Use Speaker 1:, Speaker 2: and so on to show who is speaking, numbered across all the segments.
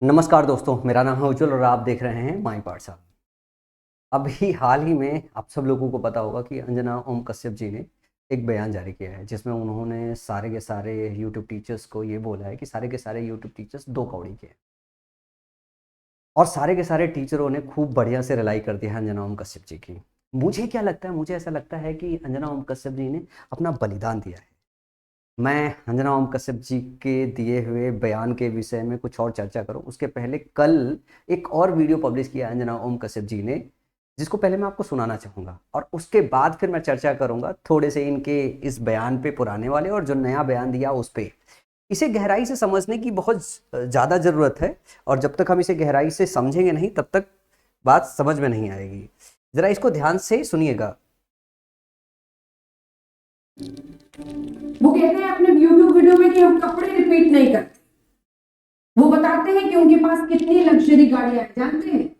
Speaker 1: नमस्कार दोस्तों, मेरा नाम है उज्जवल और आप देख रहे हैं माई पाठशाला। अभी हाल ही में आप सब लोगों को पता होगा कि अंजना ओम कश्यप जी ने एक बयान जारी किया है जिसमें उन्होंने सारे के सारे यूट्यूब टीचर्स को ये बोला है कि सारे के सारे यूट्यूब टीचर्स दो कौड़ी के हैं। और सारे के सारे टीचरों ने खूब बढ़िया से रिलाई कर दिया है अंजना ओम कश्यप जी की। मुझे क्या लगता है, मुझे ऐसा लगता है कि अंजना ओम कश्यप जी ने अपना बलिदान दिया है। मैं अंजना ओम कश्यप जी के दिए हुए बयान के विषय में कुछ और चर्चा करूं उसके पहले कल एक और वीडियो पब्लिश किया अंजना ओम कश्यप जी ने, जिसको पहले मैं आपको सुनाना चाहूँगा और उसके बाद फिर मैं चर्चा करूँगा थोड़े से इनके इस बयान पे, पुराने वाले और जो नया बयान दिया उस पे। इसे गहराई से समझने की बहुत ज़्यादा ज़रूरत है और जब तक हम इसे गहराई से समझेंगे नहीं तब तक बात समझ में नहीं आएगी। ज़रा इसको ध्यान से सुनिएगा।
Speaker 2: वो कहते हैं अपने यूट्यूब वीडियो में कि हम कपड़े रिपीट नहीं करते। वो बताते हैं कि उनके पास कितनी लग्जरी गाड़ियां हैं, जानते हैं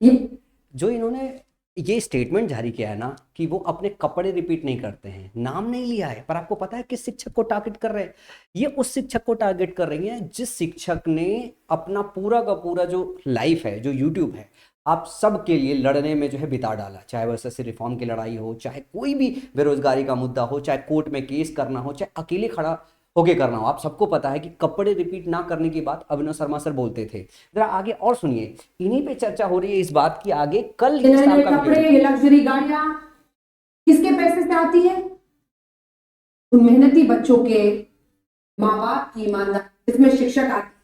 Speaker 2: ये
Speaker 1: जो इन्होंने ये स्टेटमेंट जारी किया है ना कि वो अपने कपड़े रिपीट नहीं करते हैं, नाम नहीं लिया है, पर आपको पता है किस शिक्षक को टारगेट कर रहे हैं? ये उस शिक्षक को टारगेट कर रही हैं जिस शिक्षक ने अपना पूरा का पूरा जो लाइफ है, जो यूट्यूब है, आप सब के लिए लड़ने में जो है बिता डाला। चाहे वह एसएससी रिफॉर्म की लड़ाई हो, चाहे कोई भी बेरोजगारी का मुद्दा हो, चाहे कोर्ट में केस करना हो, चाहे अकेले खड़ा होके करना हो। आप सबको पता है कि कपड़े रिपीट ना करने की बात अभिनव शर्मा सर बोलते थे। जरा आगे और सुनिए, इन्हीं पे चर्चा हो रही है इस बात की। आगे कल ही
Speaker 2: नए
Speaker 1: शाम
Speaker 2: नए
Speaker 1: का
Speaker 2: कपड़े,
Speaker 1: वीडियो।
Speaker 2: ये लग्जरी गाड़ियां किसके पैसे से आती है? उन मेहनती बच्चों के माँ बाप की ईमानदारी, इसमें शिक्षक आते।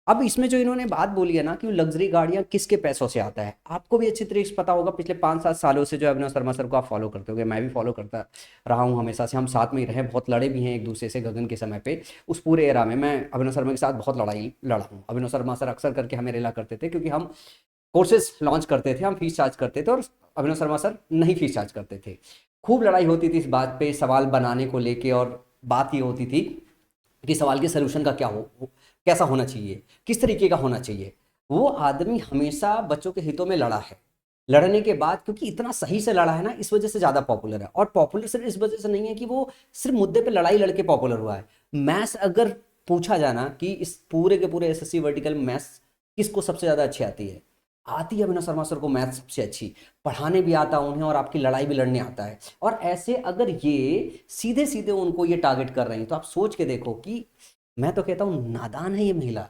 Speaker 1: अब इसमें जो इन्होंने बात बोली है ना कि लग्जरी गाड़ियां किसके पैसों से आता है, आपको भी अच्छी तरीके से पता होगा। पिछले 5-7 सालों से जो अभिनव शर्मा सर को आप फॉलो करते होंगे, मैं भी फॉलो करता रहा हूँ हमेशा से। हम साथ में ही रहे, बहुत लड़े भी हैं एक दूसरे से गगन के समय पे। उस पूरे एरा में मैं अभिनव शर्मा के साथ बहुत लड़ाई लड़ा हूँ। अभिनव शर्मा सर अक्सर करके हमें रेला करते थे क्योंकि हम कोर्सेज लॉन्च करते थे, हम फीस चार्ज करते थे और अभिनव शर्मा सर नहीं फीस चार्ज करते थे। खूब लड़ाई होती थी इस बात पे, सवाल बनाने को लेके। और बात ये होती थी कि सवाल के सलूशन का क्या हो, कैसा होना चाहिए, किस तरीके का होना चाहिए। वो आदमी हमेशा बच्चों के हितों में लड़ा है। लड़ने के बाद क्योंकि इतना सही से लड़ा है ना, इस वजह से ज़्यादा पॉपुलर है। और पॉपुलर सिर्फ इस वजह से नहीं है कि वो सिर्फ मुद्दे पे लड़ाई लड़के पॉपुलर हुआ है। मैथ्स अगर पूछा जाना कि इस पूरे के पूरे एसएससी वर्टिकल में मैथ्स किसको सबसे ज़्यादा अच्छी आती है, आती है अभिनव शर्मा सर को मैथ्स सबसे अच्छी। पढ़ाने भी आता उन्हें और आपकी लड़ाई भी लड़ने आता है। और ऐसे अगर ये सीधे सीधे उनको ये टारगेट कर रही हैं तो आप सोच के देखो कि मैं तो कहता हूं नादान है ये महिला।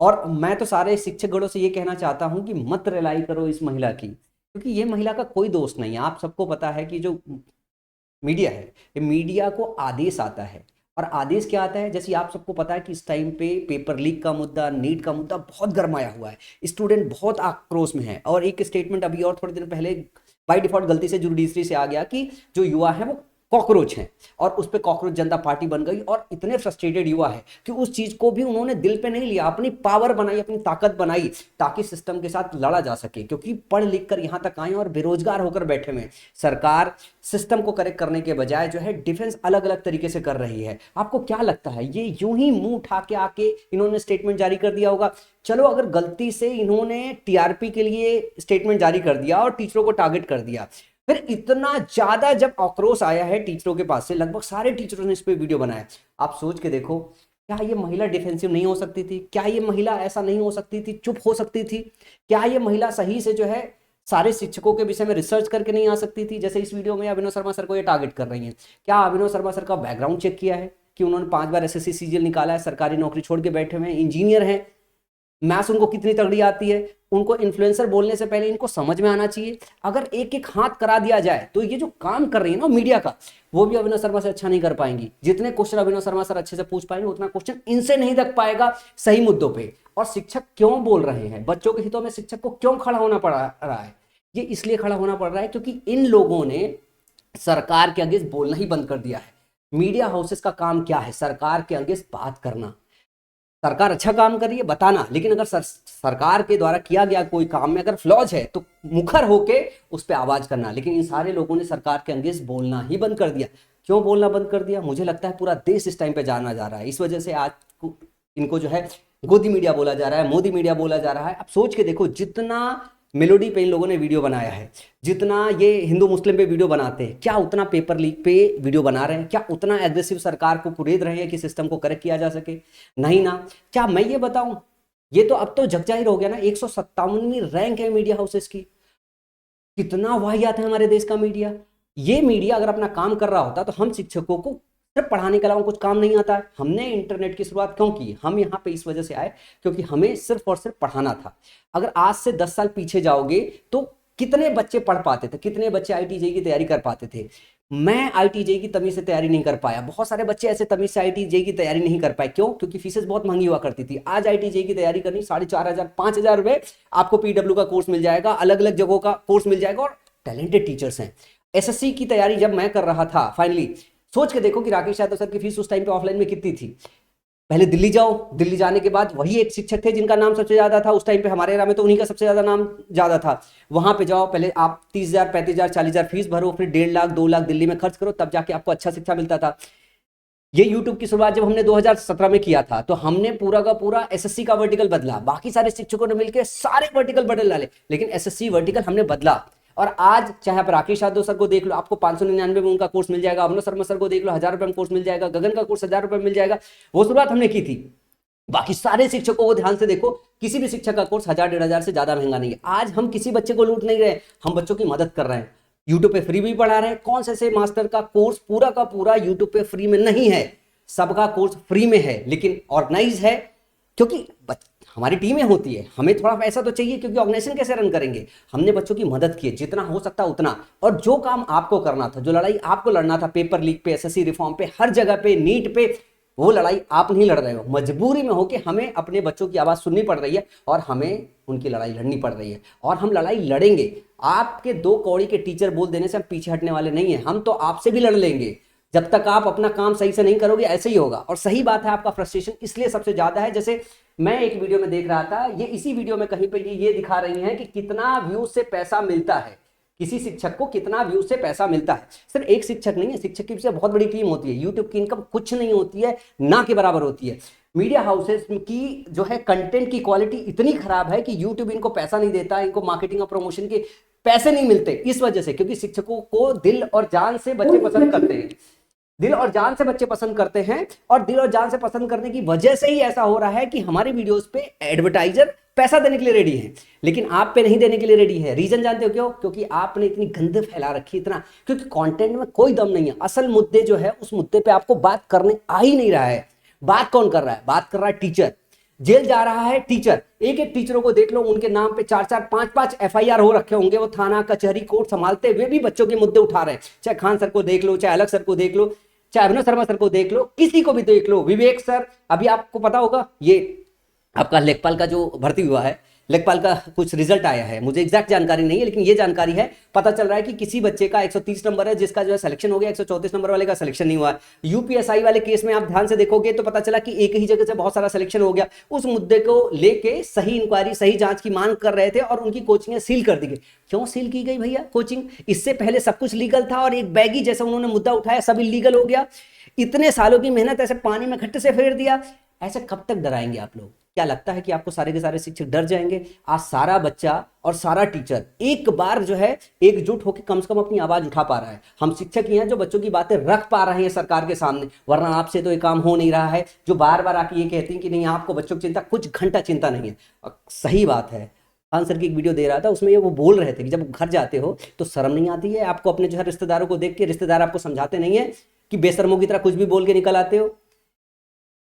Speaker 1: और मैं तो सारे शिक्षकगणों से ये कहना चाहता हूं कि मत रिलाई करो इस महिला की, क्योंकि ये महिला का कोई दोष नहीं है। आप सबको पता है कि जो मीडिया है, ये मीडिया को आदेश आता है। और आदेश क्या आता है, जैसे आप सबको पता है कि इस टाइम पे पेपर लीक का मुद्दा, नीट का मुद्दा बहुत गरमाया हुआ है। स्टूडेंट बहुत आक्रोश में है। और एक स्टेटमेंट अभी और थोड़े दिन पहले बाय डिफॉल्ट गलती से जुडिशरी से आ गया कि जो युवा है वो कॉकरोच हैं। और उस पर कॉकरोच जनता पार्टी बन गई। और इतने फ्रस्ट्रेटेड युवा है कि उस चीज को भी उन्होंने दिल पे नहीं लिया, अपनी पावर बनाई, अपनी ताकत बनाई ताकि सिस्टम के साथ लड़ा जा सके। क्योंकि पढ़ लिख कर यहाँ तक आए और बेरोजगार होकर बैठे हुए। सरकार सिस्टम को करेक्ट करने के बजाय जो है डिफेंस अलग अलग तरीके से कर रही है। आपको क्या लगता है ये यूं ही मुंह उठा के आके इन्होंने स्टेटमेंट जारी कर दिया होगा? चलो अगर गलती से इन्होंने टीआरपी के लिए स्टेटमेंट जारी कर दिया और टीचरों को टारगेट कर दिया, फिर इतना ज्यादा जब आक्रोश आया है टीचरों के पास से, लगभग सारे टीचरों ने इस पे वीडियो बनाया। आप सोच के देखो, क्या ये महिला डिफेंसिव नहीं हो सकती थी? क्या ये महिला ऐसा नहीं हो सकती थी, चुप हो सकती थी? क्या ये महिला सही से जो है सारे शिक्षकों के विषय में रिसर्च करके नहीं आ सकती थी? जैसे इस वीडियो में अभिनव शर्मा सर को ये टारगेट कर रही हैं। क्या अभिनव शर्मा सर का बैकग्राउंड चेक किया है कि उन्होंने 5 बार एसएससी सीजीएल निकाला है, सरकारी नौकरी छोड़ के बैठे हुए हैं, इंजीनियर हैं, मैथ्स उनको कितनी तगड़ी आती है? उनको इन्फ्लुएंसर बोलने से पहले इनको समझ में आना चाहिए। अगर एक एक हाथ करा दिया जाए तो ये जो काम कर रही है ना मीडिया का, वो भी अभिनव शर्मा से अच्छा नहीं कर पाएंगी। जितने क्वेश्चन अभिनव शर्मा सर अच्छे से पूछ पाएंगे उतना क्वेश्चन इनसे नहीं रख पाएगा सही मुद्दों पे। और शिक्षक क्यों बोल रहे हैं, बच्चों के हितों में शिक्षक को क्यों खड़ा होना पड़ रहा है? ये इसलिए खड़ा होना पड़ रहा है क्योंकि इन लोगों ने सरकार के अगेंस्ट बोलना ही बंद कर दिया है। मीडिया हाउसेस का काम क्या है? सरकार के अगेंस्ट बात करना। सरकार अच्छा काम कर रही है बताना, लेकिन अगर सरकार के द्वारा किया गया कोई काम में अगर फ्लॉज है तो मुखर होके उस पर आवाज करना। लेकिन इन सारे लोगों ने सरकार के अगेंस्ट बोलना ही बंद कर दिया। क्यों बोलना बंद कर दिया? मुझे लगता है पूरा देश इस टाइम पे जाना जा रहा है। इस वजह से आज इनको जो है गोदी मीडिया बोला जा रहा है, मोदी मीडिया बोला जा रहा है। अब सोच के देखो, जितना मेलोडी पे इन लोगों ने वीडियो बनाया है, जितना ये हिंदू मुस्लिम पे वीडियो बनाते हैं, क्या उतना पेपर लीक पे वीडियो बना रहे हैं? क्या उतना एग्रेसिव सरकार को कुरेद रहे हैं कि सिस्टम को करेक्ट किया जा सके? नहीं ना। क्या मैं ये बताऊं, ये तो अब तो जग जाहिर हो गया ना, 157वीं रैंक है मीडिया हाउसेस की। कितना वाहियात है हमारे देश का मीडिया। ये मीडिया अगर अपना काम कर रहा होता तो हम शिक्षकों को सिर्फ पढ़ाने के अलावा कुछ काम नहीं आता है। हमने इंटरनेट की शुरुआत क्यों की? हम यहाँ पे इस वजह से आए क्योंकि हमें सिर्फ और सिर्फ पढ़ाना था। अगर आज से 10 साल पीछे जाओगे तो कितने बच्चे पढ़ पाते थे, कितने बच्चे IIT-JEE की तैयारी कर पाते थे? मैं IIT-JEE की तमीज से तैयारी नहीं कर पाया, बहुत सारे बच्चे ऐसे तमीज से IIT-JEE की तैयारी नहीं कर पाए। क्यों? क्योंकि फीसेस बहुत महंगी हुआ करती थी। आज IIT-JEE की तैयारी करनी 4,500 5,000 रुपए, आपको PW का कोर्स मिल जाएगा, अलग अलग जगहों का कोर्स मिल जाएगा और टैलेंटेड टीचर्स हैं। SSC की तैयारी जब मैं कर रहा था, फाइनली सोच के देखो कि राकेश यादव सर की फीस उस टाइम पे ऑफलाइन में कितनी थी। पहले दिल्ली जाओ, दिल्ली जाने के बाद वही एक शिक्षक थे जिनका नाम सबसे ज्यादा था उस टाइम पे, हमारे एरिया में तो उन्हीं का सबसे ज्यादा नाम ज्यादा था। वहां पे जाओ, पहले आप 30,000 35,000 40,000 फीस भरो, फिर 1.5 लाख 2 लाख दिल्ली में खर्च करो, तब जाके आपको अच्छा शिक्षा मिलता था। ये यूट्यूब की शुरुआत जब हमने 2017 में किया था तो हमने पूरा का पूरा SSC का वर्टिकल बदला। बाकी सारे शिक्षकों ने मिलकर सारे वर्टिकल बदल डाले, लेकिन SSC वर्टिकल हमने बदला। और आज चाहे आप राकेश यादव सर को देख लो, आपको 599 में उनका कोर्स मिल जाएगा। अभिनव शर्मा सर को देख लो, 1000 रुपए में कोर्स मिल जाएगा। गगन का कोर्स 1000 रुपए में मिल जाएगा। वो शुरुआत हमने की थी। बाकी सारे शिक्षकों को ध्यान से देखो, किसी भी शिक्षक का कोर्स 1000 1,500 से ज्यादा महंगा नहीं है। आज हम किसी बच्चे को लूट नहीं रहे, हम बच्चों की मदद कर रहे हैं। यूट्यूब पे फ्री भी पढ़ा रहे हैं। कौन से मास्टर का कोर्स पूरा का पूरा यूट्यूब पे फ्री में नहीं है? सबका कोर्स फ्री में है, लेकिन ऑर्गेनाइज है क्योंकि हमारी टीमें होती है। हमें थोड़ा पैसा तो चाहिए क्योंकि ऑर्गेनाइजेशन कैसे रन करेंगे। हमने बच्चों की मदद की जितना हो सकता उतना, और जो काम आपको करना था, जो लड़ाई आपको लड़ना था पेपर लीक पे, SSC रिफॉर्म पे, हर जगह पे, नीट पे, वो लड़ाई आप नहीं लड़ रहे हो। मजबूरी में हो कि हमें अपने बच्चों की आवाज सुननी पड़ रही है और हमें उनकी लड़ाई लड़नी पड़ रही है, और हम लड़ाई लड़ेंगे। आपके 2 कौड़ी के टीचर बोल देने से हम पीछे हटने वाले नहीं है। हम तो आपसे भी लड़ लेंगे। जब तक आप अपना काम सही से नहीं करोगे ऐसे ही होगा। और सही बात है, आपका फ्रस्ट्रेशन इसलिए सबसे ज्यादा है। जैसे मैं एक वीडियो में देख रहा था, ये इसी वीडियो में कहीं पे ये दिखा रही हैं कि कितना व्यू से पैसा मिलता है, किसी शिक्षक को कितना व्यू से पैसा मिलता है। सिर्फ एक शिक्षक नहीं है, शिक्षक की पीछे बहुत बड़ी टीम होती है। यूट्यूब की इनकम कुछ नहीं होती है, ना के बराबर होती है। मीडिया हाउसेस की जो है कंटेंट की क्वालिटी इतनी खराब है कि यूट्यूब इनको पैसा नहीं देता, इनको मार्केटिंग और प्रमोशन के पैसे नहीं मिलते इस वजह से, क्योंकि शिक्षकों को दिल और जान से बच्चे पसंद करते हैं। दिल और जान से बच्चे पसंद करते हैं, और दिल और जान से पसंद करने की वजह से ही ऐसा हो रहा है कि हमारी वीडियोस पे एडवर्टाइजर पैसा देने के लिए रेडी है, लेकिन आप पे नहीं देने के लिए रेडी है। रीजन जानते हो क्यों? क्योंकि आपने इतनी गंदे फैला रखी, इतना, क्योंकि कंटेंट में कोई दम नहीं है। असल मुद्दे जो है उस मुद्दे पे आपको बात करने आ ही नहीं रहा है। बात कौन कर रहा है? बात कर रहा है टीचर। जेल जा रहा है टीचर। एक एक टीचरों को देख लो, उनके नाम पे 4-4 5-5 FIR हो रखे होंगे। वो थाना कचहरी कोर्ट संभालते हुए भी बच्चों के मुद्दे उठा रहे हैं। चाहे खान सर को देख लो, चाहे अलग सर को देख लो, चाहे अभिनव शर्मा सर को देख लो, किसी को भी देख लो, विवेक सर। अभी आपको पता होगा ये आपका लेखपाल का जो भर्ती हुआ है, लेखपाल का कुछ रिजल्ट आया है, मुझे एग्जैक्ट जानकारी नहीं है, लेकिन ये जानकारी है, पता चल रहा है कि किसी बच्चे का 130 नंबर है जिसका जो है सिलेक्शन हो गया, 134 नंबर वाले का सिलेक्शन नहीं हुआ। UPSI वाले केस में आप ध्यान से देखोगे तो पता चला कि एक ही जगह से बहुत सारा सिलेक्शन हो गया। उस मुद्दे को लेके सही इंक्वायरी, सही जांच की मांग कर रहे थे और उनकी कोचिंग सील कर दी गई। क्यों सील की गई भैया कोचिंग? इससे पहले सब कुछ लीगल था और एक बैगी जैसा उन्होंने मुद्दा उठाया, सब इलीगल हो गया। इतने सालों की मेहनत ऐसे पानी में खट्टे से फेर दिया। ऐसे कब तक डराएंगे आप लोग? क्या लगता है कि आपको सारे के सारे शिक्षक डर जाएंगे? आज सारा बच्चा और सारा टीचर एक बार जो है एकजुट होकर कम से कम अपनी आवाज उठा पा रहा है। हम शिक्षक ही हैं जो बच्चों की बातें रख पा रहे हैं सरकार के सामने, वरना आपसे तो ये काम हो नहीं रहा है। जो बार बार आके ये कहती हैं कि नहीं आपको बच्चों की चिंता, कुछ घंटा चिंता नहीं है। सही बात है। खान सर की एक वीडियो दे रहा था, उसमें ये वो बोल रहे थे कि जब घर जाते हो तो शर्म नहीं आती है आपको अपने जो है रिश्तेदारों को देख के? रिश्तेदार आपको समझाते नहीं है कि बेशर्मों की तरह कुछ भी बोल के निकल आते हो?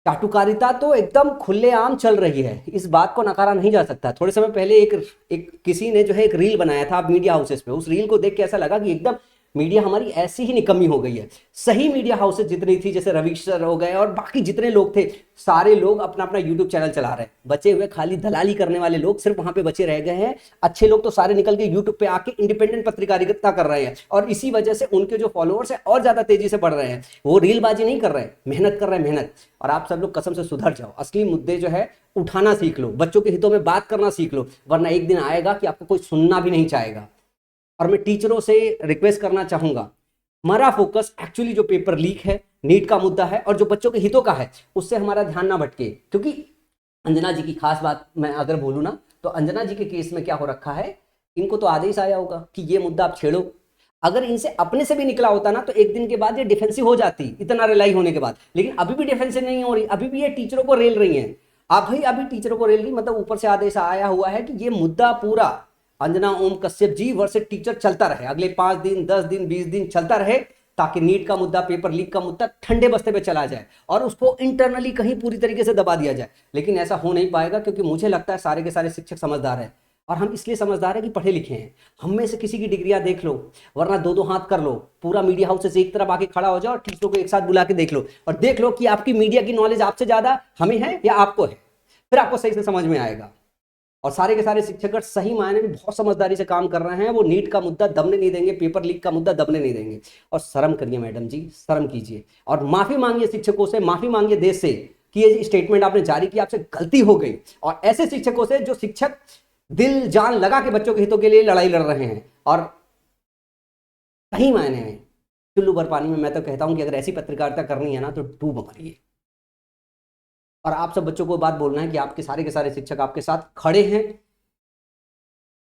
Speaker 1: चाटुकारिता तो एकदम खुलेआम चल रही है, इस बात को नकारा नहीं जा सकता। थोड़े समय पहले एक किसी ने जो है एक रील बनाया था मीडिया हाउसेस पे। उस रील को देख के ऐसा लगा कि एकदम मीडिया हमारी ऐसी ही निकम्मी हो गई है। सही मीडिया हाउसेस जितनी थी, जैसे रवि सर हो गए और बाकी जितने लोग थे, सारे लोग अपना अपना यूट्यूब चैनल चला रहे हैं। बचे हुए खाली दलाली करने वाले लोग सिर्फ वहां पे बचे रह गए हैं। अच्छे लोग तो सारे निकल के यूट्यूब पे आके इंडिपेंडेंट पत्रकारिता कर रहे हैं, और इसी वजह से उनके जो फॉलोअर्स है और ज्यादा तेजी से बढ़ रहे हैं। वो रीलबाजी नहीं कर रहे हैं, मेहनत कर रहे हैं, मेहनत। और आप सब लोग कसम से सुधर जाओ, असली मुद्दे जो है उठाना सीख लो, बच्चों के हितों में बात करना सीख लो, वरना एक दिन आएगा कि आपको कोई सुनना भी नहीं चाहेगा। और मैं टीचरों से रिक्वेस्ट करना चाहूंगा, हमारा फोकस एक्चुअली जो पेपर लीक है, नीट का मुद्दा है और जो बच्चों के हितों का है, उससे हमारा ध्यान ना भटके। क्योंकि अंजना जी की खास बात मैं अगर बोलूँ ना, तो अंजना जी के केस में क्या हो रखा है इनको तो आदेश आया होगा कि ये मुद्दा आप छेड़ो। अगर इनसे अपने से भी निकला होता ना तो एक दिन के बाद ये डिफेंसिव हो जाती, इतना रिलाई होने के बाद। लेकिन अभी भी डिफेंसिव नहीं हो रही, अभी भी ये टीचरों को रेल रही हैं। आप भाई अभी टीचरों को रेल रही, मतलब ऊपर से आदेश आया हुआ है कि ये मुद्दा पूरा अंजना ओम कश्यप जी वर्सेस टीचर चलता रहे, अगले 5 दिन 10 दिन 20 दिन चलता रहे, ताकि नीट का मुद्दा, पेपर लीक का मुद्दा ठंडे बस्ते पे चला जाए और उसको इंटरनली कहीं पूरी तरीके से दबा दिया जाए। लेकिन ऐसा हो नहीं पाएगा, क्योंकि मुझे लगता है सारे के सारे शिक्षक समझदार हैं। और हम इसलिए समझदार हैं कि पढ़े लिखे हैं। हम में से किसी की डिग्रियां देख लो, वरना दो दो हाथ कर लो, पूरा मीडिया हाउस से एक तरफ आके खड़ा हो जाओ और टीचरों को एक साथ बुला के देख लो और देख लो कि आपकी मीडिया की नॉलेज आपसे ज्यादा हमें है या आपको है। फिर आपको सही से समझ में आएगा। और सारे के सारे शिक्षक सही मायने में बहुत समझदारी से काम कर रहे हैं। वो नीट का मुद्दा दबने नहीं देंगे, पेपर लीक का मुद्दा दबने नहीं देंगे। और शर्म करिए मैडम जी, शर्म कीजिए और माफी मांगिए शिक्षकों से, माफी मांगिए देश से कि ये स्टेटमेंट आपने जारी किया, आपसे गलती हो गई। और ऐसे शिक्षकों से जो शिक्षक दिल जान लगा के बच्चों के हितों के लिए लड़ाई लड़ रहे हैं और सही मायने में चुल्लू भर पानी में, मैं तो कहता हूं कि अगर ऐसी पत्रकारिता करनी है ना तो डूब मरिए। और आप सब बच्चों को बात बोलना है कि आपके सारे के सारे शिक्षक आपके साथ खड़े हैं,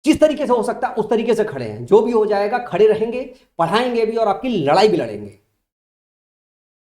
Speaker 1: जिस तरीके से हो सकता है उस तरीके से खड़े हैं। जो भी हो जाएगा खड़े रहेंगे, पढ़ाएंगे भी और आपकी लड़ाई भी लड़ेंगे।